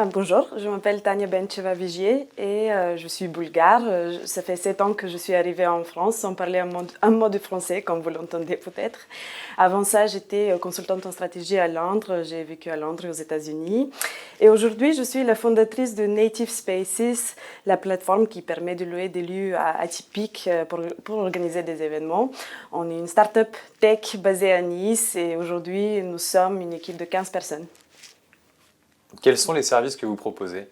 Bonjour, je m'appelle Tania Bencheva-Vigier et je suis bulgare. Ça fait 7 ans que je suis arrivée en France sans parler un mot de français, comme vous l'entendez peut-être. Avant ça, j'étais consultante en stratégie à Londres. J'ai vécu à Londres et aux États-Unis. Et aujourd'hui, je suis la fondatrice de Native Spaces, la plateforme qui permet de louer des lieux atypiques pour organiser des événements. On est une start-up tech basée à Nice et aujourd'hui, nous sommes une équipe de 15 personnes. Quels sont les services que vous proposez?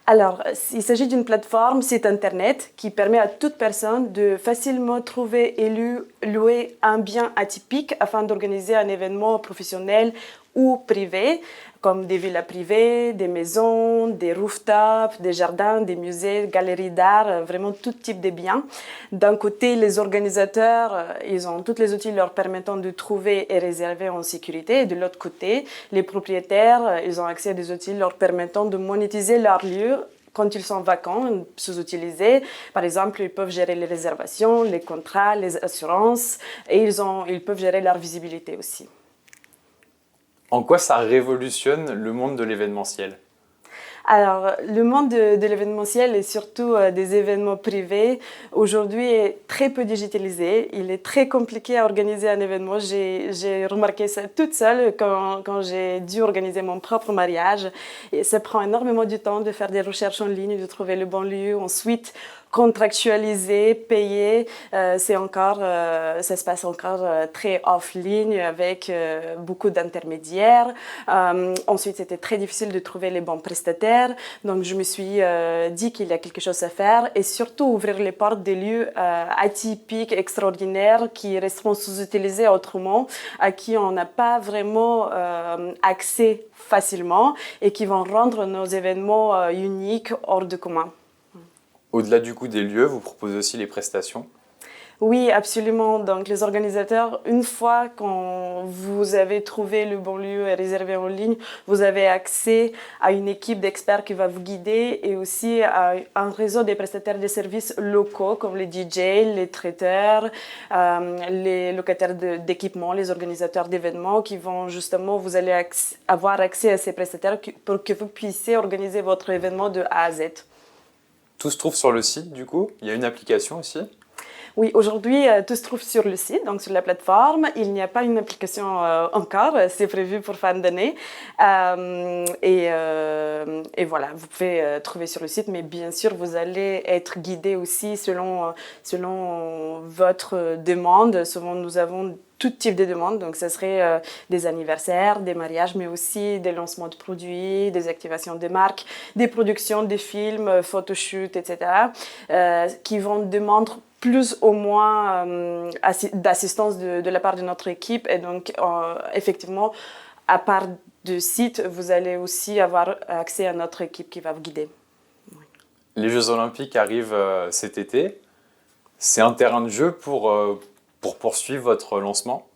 Alors, il s'agit d'une plateforme site internet qui permet à toute personne de facilement trouver et louer un bien atypique afin d'organiser un événement professionnel ou privé, comme des villas privées, des maisons, des rooftops, des jardins, des musées, galeries d'art, vraiment tout type de biens. D'un côté, les organisateurs, ils ont tous les outils leur permettant de trouver et réserver en sécurité. Et de l'autre côté, les propriétaires, ils ont accès à des outils leur permettant de monétiser leurs lieux quand ils sont vacants, sous-utilisés. Par exemple, ils peuvent gérer les réservations, les contrats, les assurances et ils peuvent gérer leur visibilité aussi. En quoi ça révolutionne le monde de l'événementiel? Alors, le monde de l'événementiel et surtout des événements privés, aujourd'hui est très peu digitalisé. Il est très compliqué à organiser un événement. J'ai remarqué ça toute seule quand j'ai dû organiser mon propre mariage. Et ça prend énormément de temps de faire des recherches en ligne, de trouver le bon lieu. Ensuite, contractualiser, payer, ça se passe encore très off-ligne avec beaucoup d'intermédiaires. Ensuite, c'était très difficile de trouver les bons prestataires. Donc, je me suis dit qu'il y a quelque chose à faire et surtout ouvrir les portes des lieux atypiques, extraordinaires, qui resteront sous-utilisés autrement, à qui on n'a pas vraiment accès facilement et qui vont rendre nos événements uniques, hors de commun. Au-delà du coût des lieux, vous proposez aussi les prestations. Oui, absolument. Donc, les organisateurs, une fois quand vous avez trouvé le bon lieu et réservé en ligne, vous avez accès à une équipe d'experts qui va vous guider et aussi à un réseau des prestataires de services locaux comme les DJ, les traiteurs, les locataires d'équipements, les organisateurs d'événements qui vont justement, vous allez avoir accès à ces prestataires pour que vous puissiez organiser votre événement de A à Z. Tout se trouve sur le site, du coup. Il y a une application aussi. Oui, aujourd'hui, tout se trouve sur le site, donc sur la plateforme. Il n'y a pas une application encore, c'est prévu pour fin d'année. Et voilà, vous pouvez trouver sur le site, mais bien sûr, vous allez être guidé aussi selon votre demande. Souvent, nous avons tout type de demandes, donc ce serait des anniversaires, des mariages, mais aussi des lancements de produits, des activations de marques, des productions de films, photoshoots, etc., qui vont demander plus ou moins d'assistance de la part de notre équipe. Et donc, effectivement, à part du site, vous allez aussi avoir accès à notre équipe qui va vous guider. Oui. Les Jeux Olympiques arrivent cet été. C'est un terrain de jeu pour poursuivre votre lancement.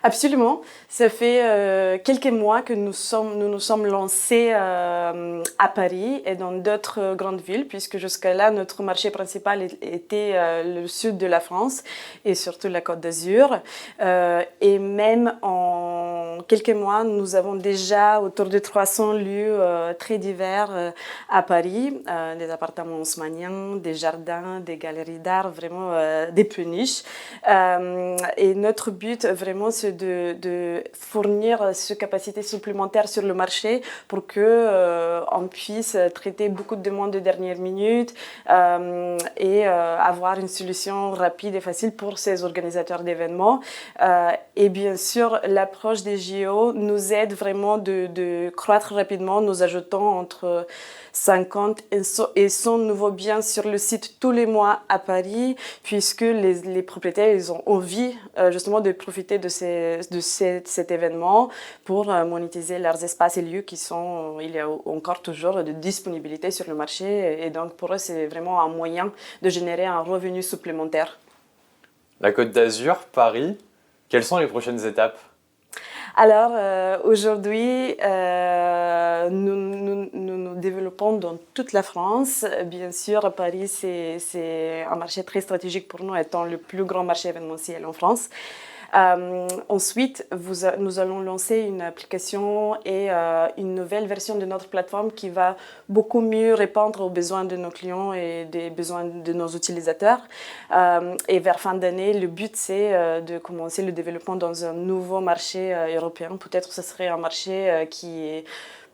Absolument. Ça fait quelques mois que nous nous sommes lancés à Paris et dans d'autres grandes villes, puisque jusqu'à là, notre marché principal était le sud de la France et surtout la Côte d'Azur. Et même en quelques mois, nous avons déjà autour de 300 lieux très divers à Paris, des appartements haussmanniens, des jardins, des galeries d'art, vraiment des péniches. Et notre but, vraiment, c'est de fournir cette capacité supplémentaire sur le marché pour que on puisse traiter beaucoup de demandes de dernière minute et avoir une solution rapide et facile pour ces organisateurs d'événements. Et bien sûr, l'approche des JO nous aide vraiment de croître rapidement. Nous ajoutons entre 50 et 100 nouveaux biens sur le site tous les mois à Paris, puisque les propriétaires ils ont envie justement de profiter de cet événement pour monétiser leurs espaces et lieux il y a encore toujours de disponibilité sur le marché. Et donc pour eux, c'est vraiment un moyen de générer un revenu supplémentaire. La Côte d'Azur, Paris, quelles sont les prochaines étapes? Alors, aujourd'hui, nous développons dans toute la France. Bien sûr, Paris, c'est un marché très stratégique pour nous, étant le plus grand marché événementiel en France. Ensuite, nous allons lancer une application et une nouvelle version de notre plateforme qui va beaucoup mieux répondre aux besoins de nos clients et des besoins de nos utilisateurs. Et vers fin d'année, le but, c'est de commencer le développement dans un nouveau marché européen. Peut-être que ce serait un marché qui est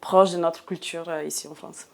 proche de notre culture ici en France.